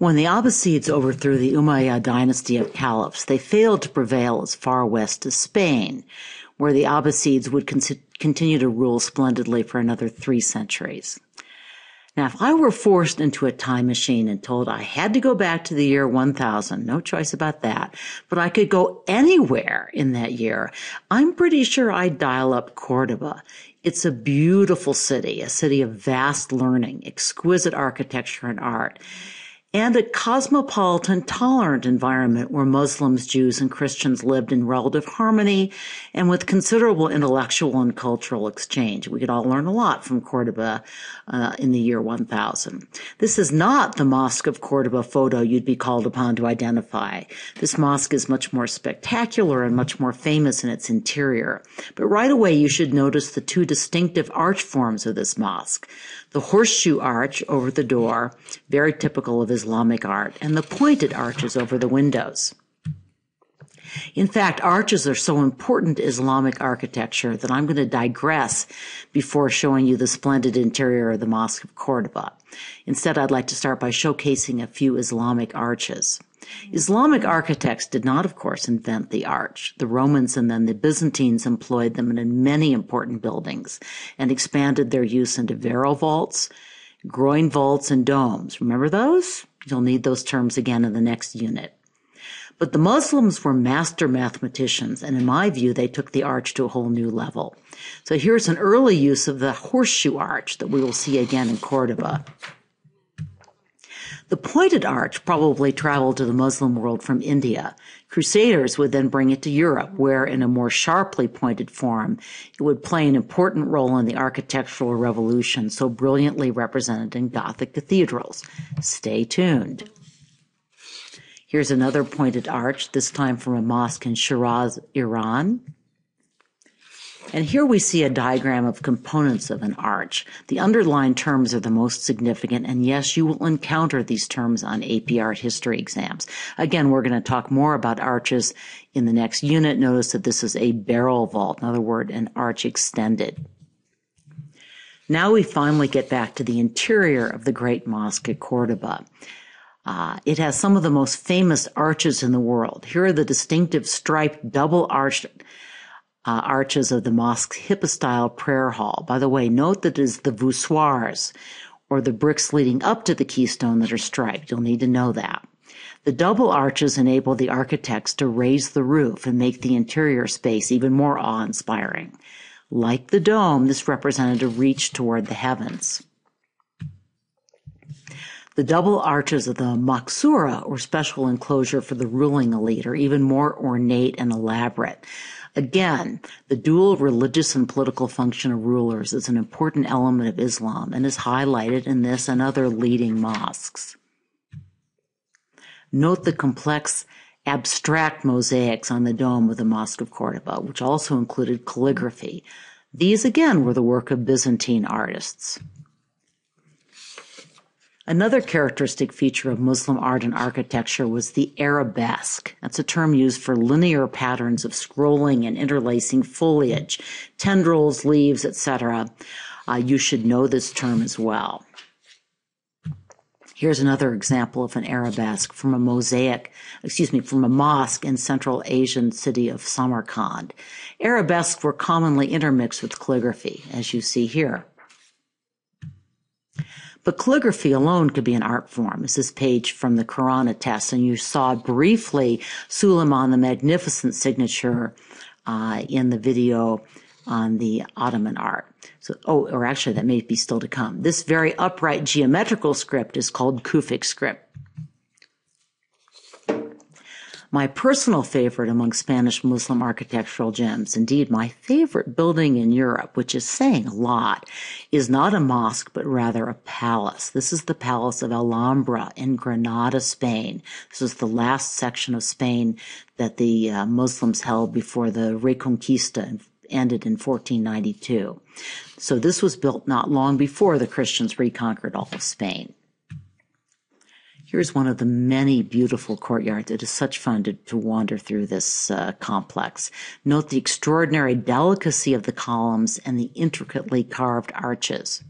When the Abbasids overthrew the Umayyad dynasty of caliphs, they failed to prevail as far west as Spain, where the Abbasids would continue to rule splendidly for another 3 centuries. Now, if I were forced into a time machine and told I had to go back to the year 1000, no choice about that, but I could go anywhere in that year, I'm pretty sure I'd dial up Cordoba. It's a beautiful city, a city of vast learning, exquisite architecture and art, and a cosmopolitan, tolerant environment where Muslims, Jews, and Christians lived in relative harmony and with considerable intellectual and cultural exchange. We could all learn a lot from Cordoba in the year 1000. This is not the Mosque of Cordoba photo you'd be called upon to identify. This mosque is much more spectacular and much more famous in its interior. But right away, you should notice the 2 distinctive arch forms of this mosque. The horseshoe arch over the door, very typical of Islamic art, and the pointed arches over the windows. In fact, arches are so important to Islamic architecture that I'm going to digress before showing you the splendid interior of the Mosque of Cordoba. Instead, I'd like to start by showcasing a few Islamic arches. Islamic architects did not, of course, invent the arch. The Romans and then the Byzantines employed them in many important buildings and expanded their use into vero vaults, groin vaults, and domes. Remember those? You'll need those terms again in the next unit. But the Muslims were master mathematicians, and in my view, they took the arch to a whole new level. So here's an early use of the horseshoe arch that we will see again in Cordoba. The pointed arch probably traveled to the Muslim world from India. Crusaders would then bring it to Europe, where in a more sharply pointed form, it would play an important role in the architectural revolution so brilliantly represented in Gothic cathedrals. Stay tuned. Here's another pointed arch, this time from a mosque in Shiraz, Iran. And here we see a diagram of components of an arch. The underlined terms are the most significant, and yes, you will encounter these terms on AP Art History exams. Again, we're going to talk more about arches in the next unit. Notice that this is a barrel vault, in other words, an arch extended. Now we finally get back to the interior of the Great Mosque at Cordoba. It has some of the most famous arches in the world. Here are the distinctive striped double-arched arches of the mosque's hypostyle prayer hall. By the way, note that it is the voussoirs, or the bricks leading up to the keystone, that are striped. You'll need to know that. The double arches enable the architects to raise the roof and make the interior space even more awe-inspiring. Like the dome, this represented a reach toward the heavens. The double arches of the maksura, or special enclosure for the ruling elite, are even more ornate and elaborate. Again, the dual religious and political function of rulers is an important element of Islam and is highlighted in this and other leading mosques. Note the complex, abstract mosaics on the dome of the Mosque of Cordoba, which also included calligraphy. These, again, were the work of Byzantine artists. Another characteristic feature of Muslim art and architecture was the arabesque. That's a term used for linear patterns of scrolling and interlacing foliage, tendrils, leaves, etc. You should know this term as well. Here's another example of an arabesque from a mosque in Central Asian city of Samarkand. Arabesques were commonly intermixed with calligraphy, as you see here. But calligraphy alone could be an art form, as this page from the Quran attests, and you saw briefly Suleiman the Magnificent's signature in the video on the Ottoman art. So, or actually that may be still to come. This very upright geometrical script is called Kufic script. My personal favorite among Spanish Muslim architectural gems, indeed my favorite building in Europe, which is saying a lot, is not a mosque, but rather a palace. This is the Palace of Alhambra in Granada, Spain. This is the last section of Spain that the Muslims held before the Reconquista ended in 1492. So this was built not long before the Christians reconquered all of Spain. Here's one of the many beautiful courtyards. It is such fun to wander through this complex. Note the extraordinary delicacy of the columns and the intricately carved arches.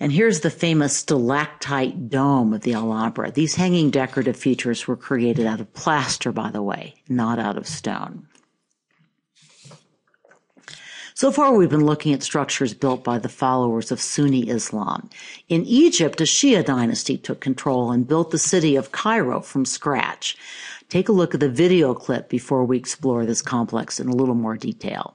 And here's the famous stalactite dome of the Alhambra. These hanging decorative features were created out of plaster, by the way, not out of stone. So far, we've been looking at structures built by the followers of Sunni Islam. In Egypt, a Shia dynasty took control and built the city of Cairo from scratch. Take a look at the video clip before we explore this complex in a little more detail.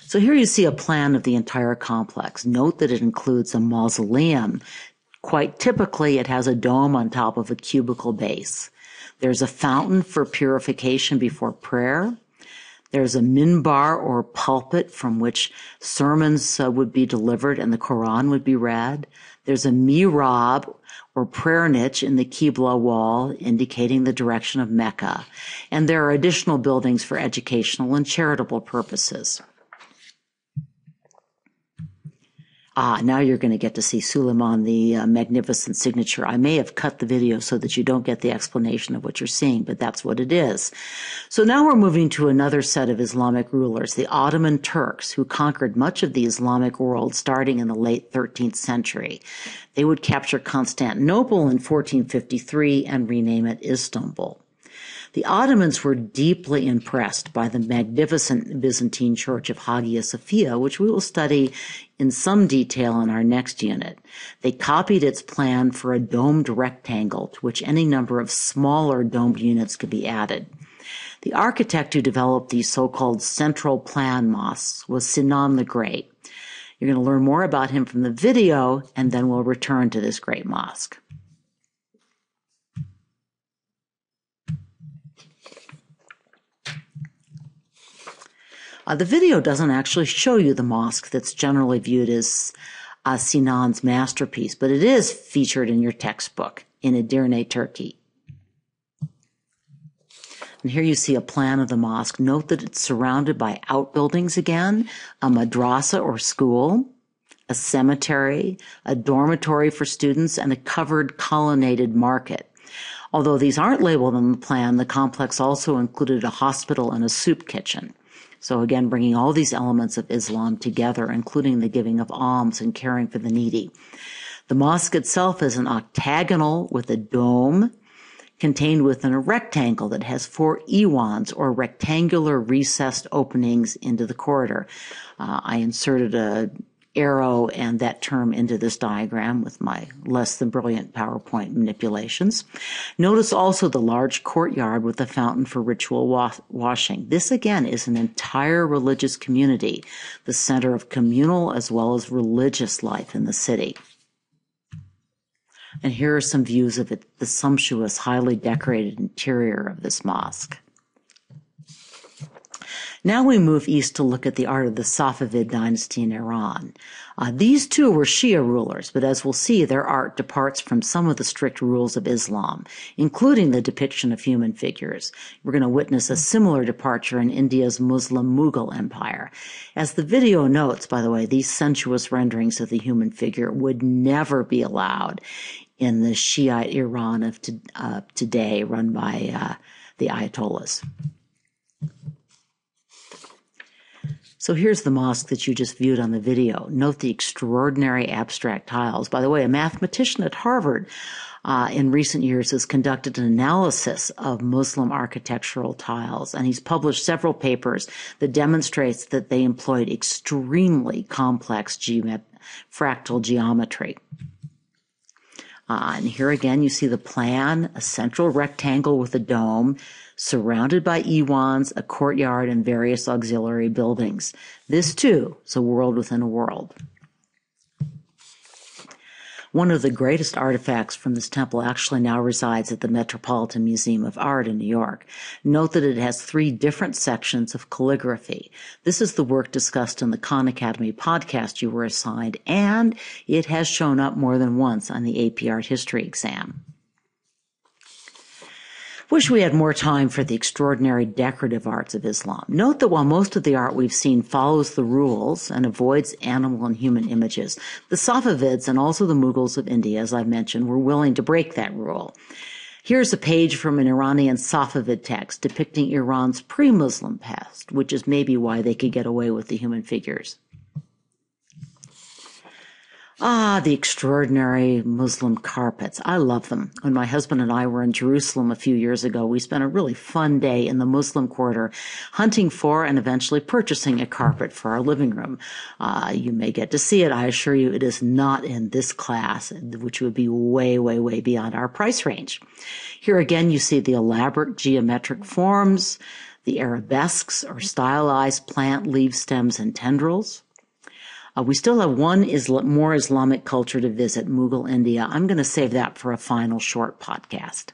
So here you see a plan of the entire complex. Note that it includes a mausoleum. Quite typically, it has a dome on top of a cubical base. There's a fountain for purification before prayer. There's a minbar or pulpit from which sermons would be delivered and the Quran would be read. There's a mihrab or prayer niche in the Qibla wall indicating the direction of Mecca. And there are additional buildings for educational and charitable purposes. Now you're going to get to see Suleiman, the magnificent signature. I may have cut the video so that you don't get the explanation of what you're seeing, but that's what it is. So now we're moving to another set of Islamic rulers, the Ottoman Turks, who conquered much of the Islamic world starting in the late 13th century. They would capture Constantinople in 1453 and rename it Istanbul. The Ottomans were deeply impressed by the magnificent Byzantine church of Hagia Sophia, which we will study in some detail in our next unit. They copied its plan for a domed rectangle to which any number of smaller domed units could be added. The architect who developed these so-called central plan mosques was Sinan the Great. You're going to learn more about him from the video, and then we'll return to this great mosque. The video doesn't actually show you the mosque that's generally viewed as Sinan's masterpiece, but it is featured in your textbook in Edirne, Turkey. And here you see a plan of the mosque. Note that it's surrounded by outbuildings again, a madrasa or school, a cemetery, a dormitory for students, and a covered colonnaded market. Although these aren't labeled on the plan, the complex also included a hospital and a soup kitchen. So again, bringing all these elements of Islam together, including the giving of alms and caring for the needy. The mosque itself is an octagonal with a dome contained within a rectangle that has 4 iwans, or rectangular recessed openings into the corridor. I inserted an arrow and that term into this diagram with my less than brilliant PowerPoint manipulations. Notice also the large courtyard with a fountain for ritual washing. This again is an entire religious community, the center of communal as well as religious life in the city. And here are some views of the sumptuous, highly decorated interior of this mosque. Now we move east to look at the art of the Safavid dynasty in Iran. These too were Shia rulers, but as we'll see, their art departs from some of the strict rules of Islam, including the depiction of human figures. We're going to witness a similar departure in India's Muslim Mughal Empire. As the video notes, by the way, these sensuous renderings of the human figure would never be allowed in the Shiite Iran of today, run by the Ayatollahs. So here's the mosque that you just viewed on the video. Note the extraordinary abstract tiles. By the way, a mathematician at Harvard in recent years has conducted an analysis of Muslim architectural tiles, and he's published several papers that demonstrates that they employed extremely complex fractal geometry. And here again, you see the plan, a central rectangle with a dome, surrounded by iwans, a courtyard, and various auxiliary buildings. This, too, is a world within a world. One of the greatest artifacts from this temple actually now resides at the Metropolitan Museum of Art in New York. Note that it has 3 different sections of calligraphy. This is the work discussed in the Khan Academy podcast you were assigned, and it has shown up more than once on the AP Art History exam. Wish we had more time for the extraordinary decorative arts of Islam. Note that while most of the art we've seen follows the rules and avoids animal and human images, the Safavids and also the Mughals of India, as I mentioned, were willing to break that rule. Here's a page from an Iranian Safavid text depicting Iran's pre-Muslim past, which is maybe why they could get away with the human figures. The extraordinary Muslim carpets. I love them. When my husband and I were in Jerusalem a few years ago, we spent a really fun day in the Muslim quarter hunting for and eventually purchasing a carpet for our living room. You may get to see it. I assure you it is not in this class, which would be way, way, way beyond our price range. Here again, you see the elaborate geometric forms, the arabesques or stylized plant leaf stems and tendrils. We still have one more Islamic culture to visit, Mughal India. I'm going to save that for a final short podcast.